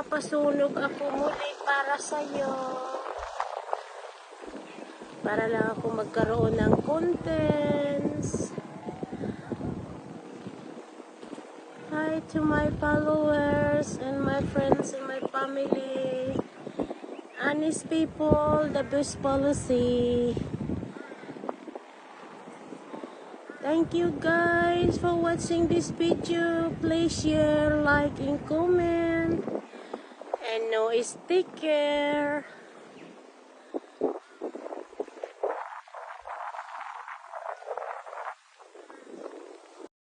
nagpapasunog ako muli para sa'yo. Para lang ako magkaroon ng contents. Hi to my followers and my friends and my family. Honest people, the best policy. Thank you guys for watching this video. Please share, like, and comment. And no, take care.